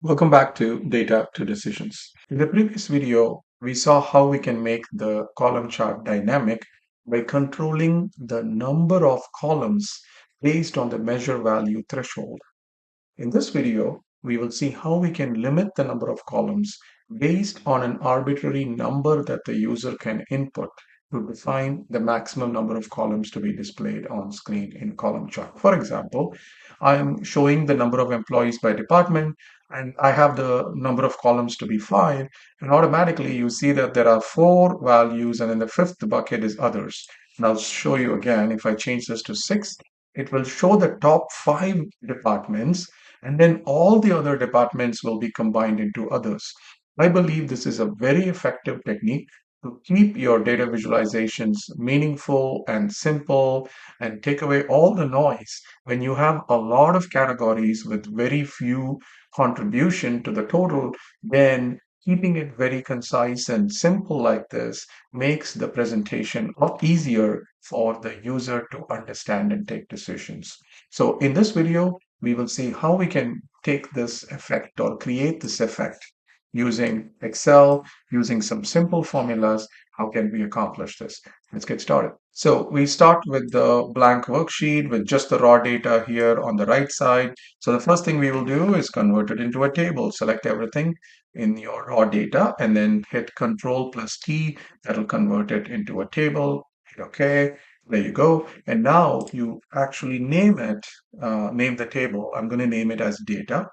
Welcome back to Data to Decisions. In the previous video, we saw how we can make the column chart dynamic by controlling the number of columns based on the measure value threshold. In this video, we will see how we can limit the number of columns based on an arbitrary number that the user can input to define the maximum number of columns to be displayed on screen in column chart. For example, I'm showing the number of employees by department and I have the number of columns to be 5, and automatically you see that there are 4 values and then the fifth bucket is others. And I'll show you again. If I change this to 6, it will show the top 5 departments, and then all the other departments will be combined into others. I believe this is a very effective technique to keep your data visualizations meaningful and simple and take away all the noise. When you have a lot of categories with very few contribution to the total, then keeping it very concise and simple like this makes the presentation a lot easier for the user to understand and take decisions. So in this video, we will see how we can take this effect or create this effect using Excel, using some simple formulas. How can we accomplish this? Let's get started. So we start with the blank worksheet with just the raw data here on the right side. So the first thing we will do is convert it into a table. Select everything in your raw data and then hit Control plus T. That'll convert it into a table. Hit OK. There you go. And now you actually name it, name the table. I'm going to name it as data.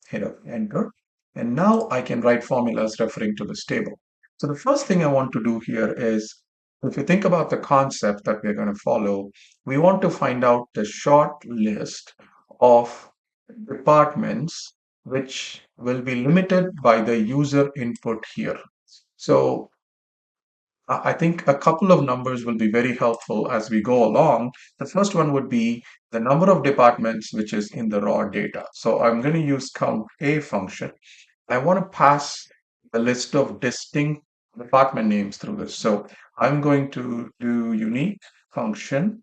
Hit enter. And now I can write formulas referring to this table. So the first thing I want to do here is, if you think about the concept that we're going to follow, we want to find out the short list of departments which will be limited by the user input here. So I think a couple of numbers will be very helpful as we go along. The first one would be the number of departments which is in the raw data. So I'm going to use count A function. I want to pass the list of distinct department names through this. So I'm going to do unique function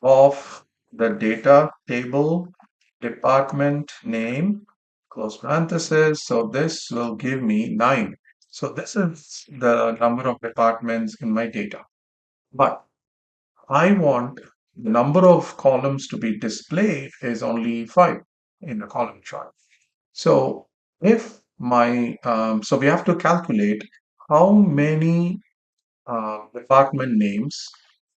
of the data table department name, close parenthesis. So this will give me 9. So this is the number of departments in my data. But I want the number of columns to be displayed is only 5 in the column chart. So if so we have to calculate how many department names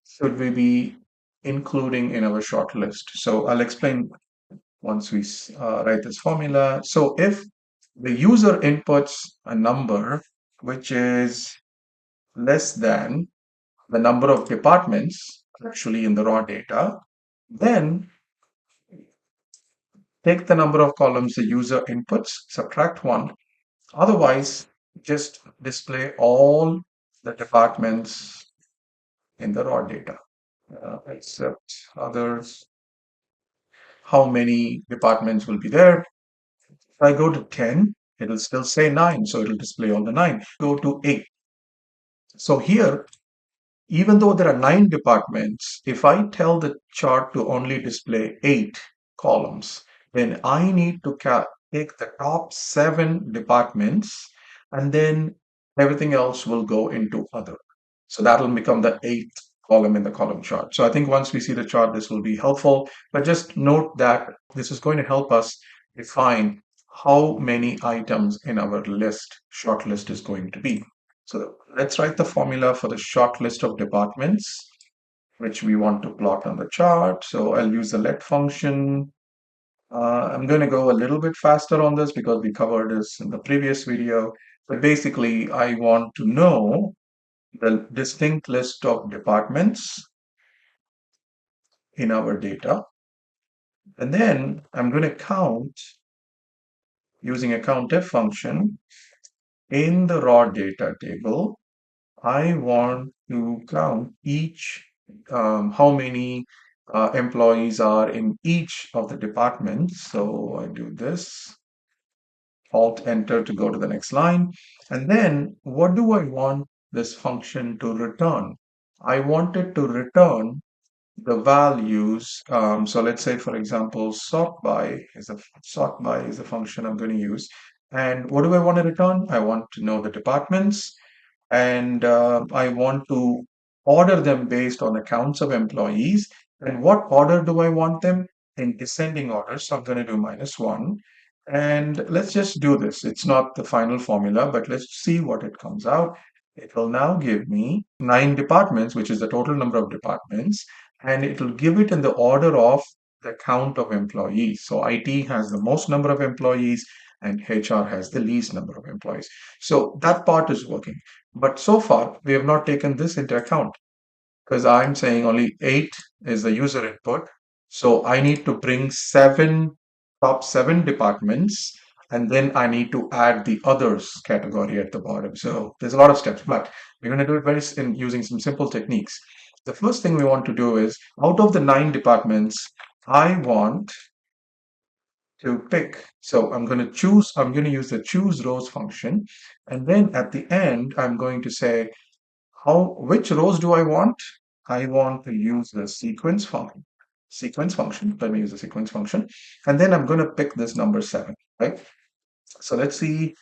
should we be including in our short list. So I'll explain once we write this formula. So if the user inputs a number which is less than the number of departments actually in the raw data, then take the number of columns the user inputs, subtract 1. Otherwise, just display all the departments in the raw data, except others. How many departments will be there? If I go to 10, it'll still say 9, so it'll display all the 9. Go to 8. So here, even though there are 9 departments, if I tell the chart to only display 8 columns, then I need to take the top 7 departments and then everything else will go into other. So that will become the 8th column in the column chart. So I think once we see the chart, this will be helpful. But just note that this is going to help us define how many items in our list, short list is going to be. So let's write the formula for the short list of departments, which we want to plot on the chart. So I'll use the let function. I'm going to go a little bit faster on this because we covered this in the previous video. But basically, I want to know the distinct list of departments in our data. And then I'm going to count using a COUNTIF function in the raw data table. I want to count each, how many employees are in each of the departments. So I do this, Alt Enter to go to the next line. And then what do I want this function to return? I want it to return the values. So let's say, for example, sort by is a function I'm going to use. And what do I want to return? I want to know the departments, and I want to order them based on the counts of employees. And what order do I want them? In descending order. So I'm going to do -1. And let's just do this. It's not the final formula, but let's see what it comes out. It will now give me 9 departments, which is the total number of departments, and it will give it in the order of the count of employees. So IT has the most number of employees and HR has the least number of employees. So that part is working. But so far, we have not taken this into account because I'm saying only 8 is the user input. So I need to bring top seven departments, and then I need to add the others category at the bottom. So there's a lot of steps, but we're going to do it using some simple techniques. The first thing we want to do is out of the 9 departments, I want to pick. So I'm going to use the choose rows function. And then at the end, I'm going to say, which rows do I want? I want to use the sequence function. Let me use the sequence function. And then I'm going to pick this number 7, right? So let's see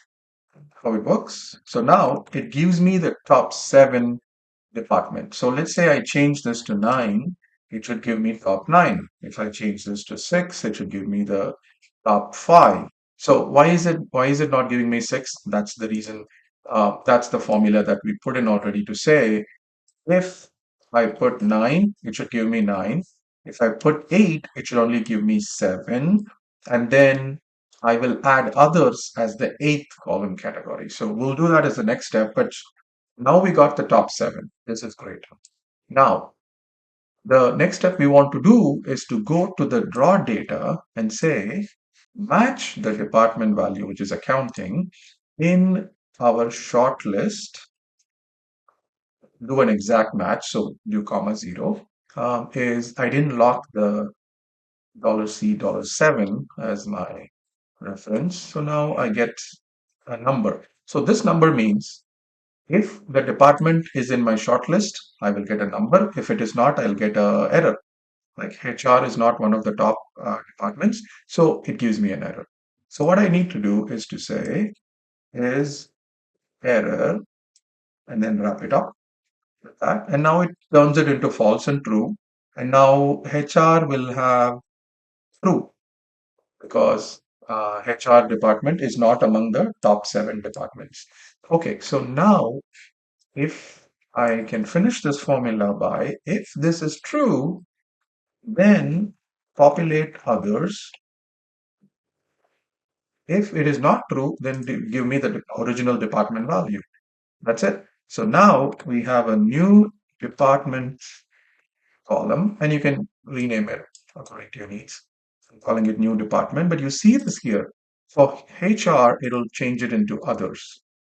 how it works. So now it gives me the top 7 departments. So let's say I change this to 9, it should give me top 9. If I change this to 6, it should give me the top 5. So why is it not giving me 6? That's the reason. That's the formula that we put in already to say if I put 9, it should give me 9. If I put 8, it should only give me 7. And then I will add others as the 8th column category. So we'll do that as the next step. But now we got the top 7. This is great. Now, the next step we want to do is to go to the draw data and say, match the department value, which is accounting, in our short list. Do an exact match, so do comma 0. Is I didn't lock the $C$7 as my reference. So now I get a number. So this number means if the department is in my shortlist, I will get a number. If it is not, I'll get a error. Like HR is not one of the top departments, so it gives me an error. So what I need to do is to say is error and then wrap it up with that. And now it turns it into false and true. And now HR will have true because HR department is not among the top 7 departments. Okay, so now if I can finish this formula by if this is true, then populate others. If it is not true, then give me the original department value. That's it. So now we have a new department column, and you can rename it according to your needs. I'm calling it new department, but you see this here. For HR, it'll change it into others.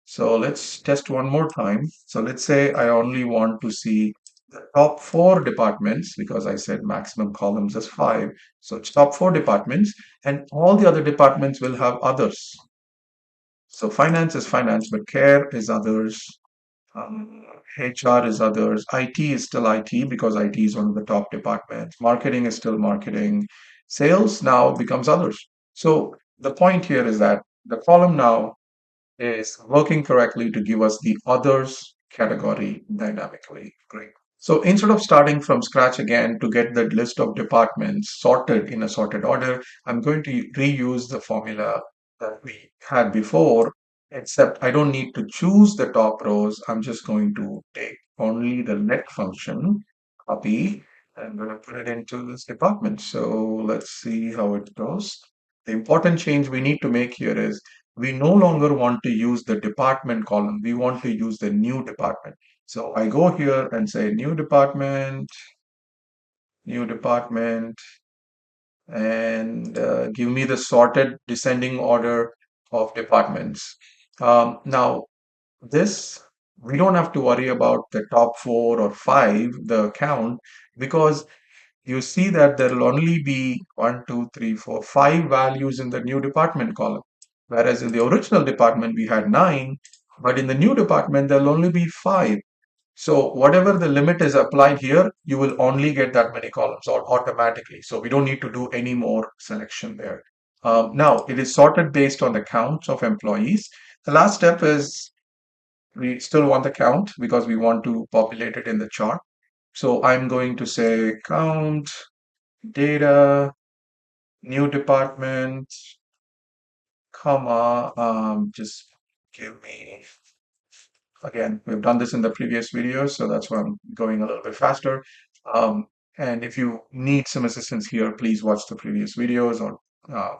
So let's test one more time. So let's say I only want to see the top 4 departments because I said maximum columns is 5. So it's top 4 departments, and all the other departments will have others. So finance is finance, but care is others. HR is others. IT is still IT because IT is one of the top departments. Marketing is still marketing. Sales now becomes others. So the point here is that the column now is working correctly to give us the others category dynamically. Great. So instead of starting from scratch again to get the list of departments sorted in a sorted order, I'm going to reuse the formula that we had before, except I don't need to choose the top rows. I'm just going to take only the let function, copy, and I'm going to put it into this department. So let's see how it goes. The important change we need to make here is we no longer want to use the department column. We want to use the new department. So I go here and say new department, and give me the sorted descending order of departments. Now, this, we don't have to worry about the top 4 or 5, the count, because you see that there will only be 1, 2, 3, 4, 5 values in the new department column. Whereas in the original department, we had 9, but in the new department, there'll only be 5. So whatever the limit is applied here, you will only get that many columns or automatically. So we don't need to do any more selection there. Now it is sorted based on the count of employees. The last step is we still want the count because we want to populate it in the chart. So I'm going to say count data, new department, comma, just give me, again, we've done this in the previous video, so that's why I'm going a little bit faster. Um, and if you need some assistance here, please watch the previous videos or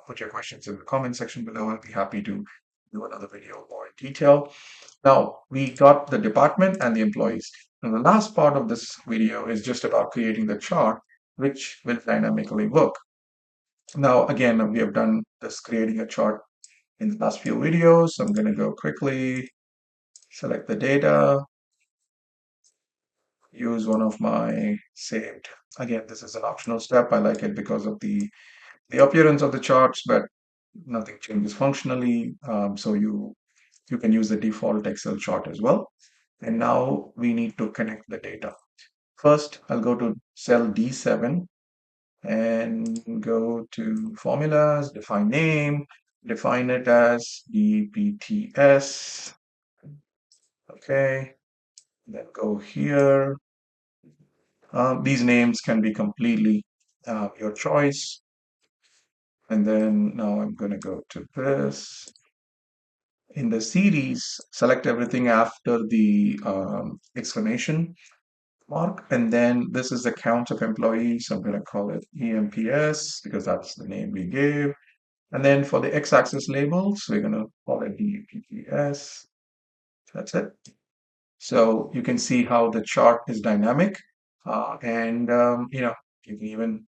put your questions in the comment section below. I'll be happy to do another video more in detail. Now, we got the department and the employees. And the last part of this video is just about creating the chart, which will dynamically work. Now, again, we have done this creating a chart in the last few videos. So I'm going to go quickly, select the data, use one of my saved. Again, this is an optional step. I like it because of the appearance of the charts, but nothing changes functionally. So you can use the default Excel chart as well. And now we need to connect the data. First, I'll go to cell D7 and go to formulas, define name, define it as DPTS. Okay, then go here. These names can be completely your choice. And then now I'm going to go to this. In the series, select everything after the exclamation mark. And then this is the count of employees. I'm going to call it EMPS because that's the name we gave. And then for the x-axis labels, we're going to call it DPTS. That's it. So you can see how the chart is dynamic. You can even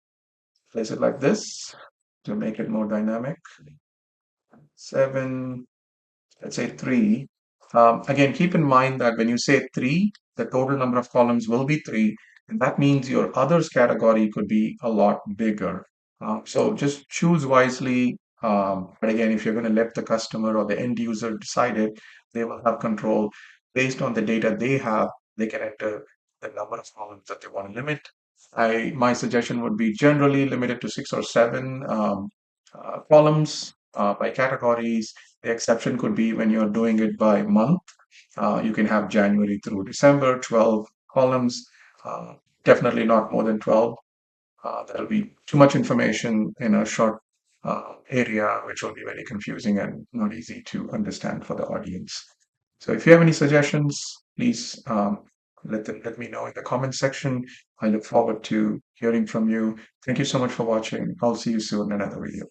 place it like this to make it more dynamic. 7, let's say 3. Again, keep in mind that when you say 3, the total number of columns will be 3, and that means your others category could be a lot bigger. So just choose wisely. But again, if you're going to let the customer or the end user decide it, they will have control based on the data they have. They can enter the number of columns that they want to limit. My suggestion would be generally limited to 6 or 7 columns by categories. The exception could be when you're doing it by month. You can have January through December, 12 columns, uh, definitely not more than 12. That'll be too much information in a short area, which will be very confusing and not easy to understand for the audience. So if you have any suggestions, please let me know in the comment section. I look forward to hearing from you. Thank you so much for watching. I'll see you soon in another video.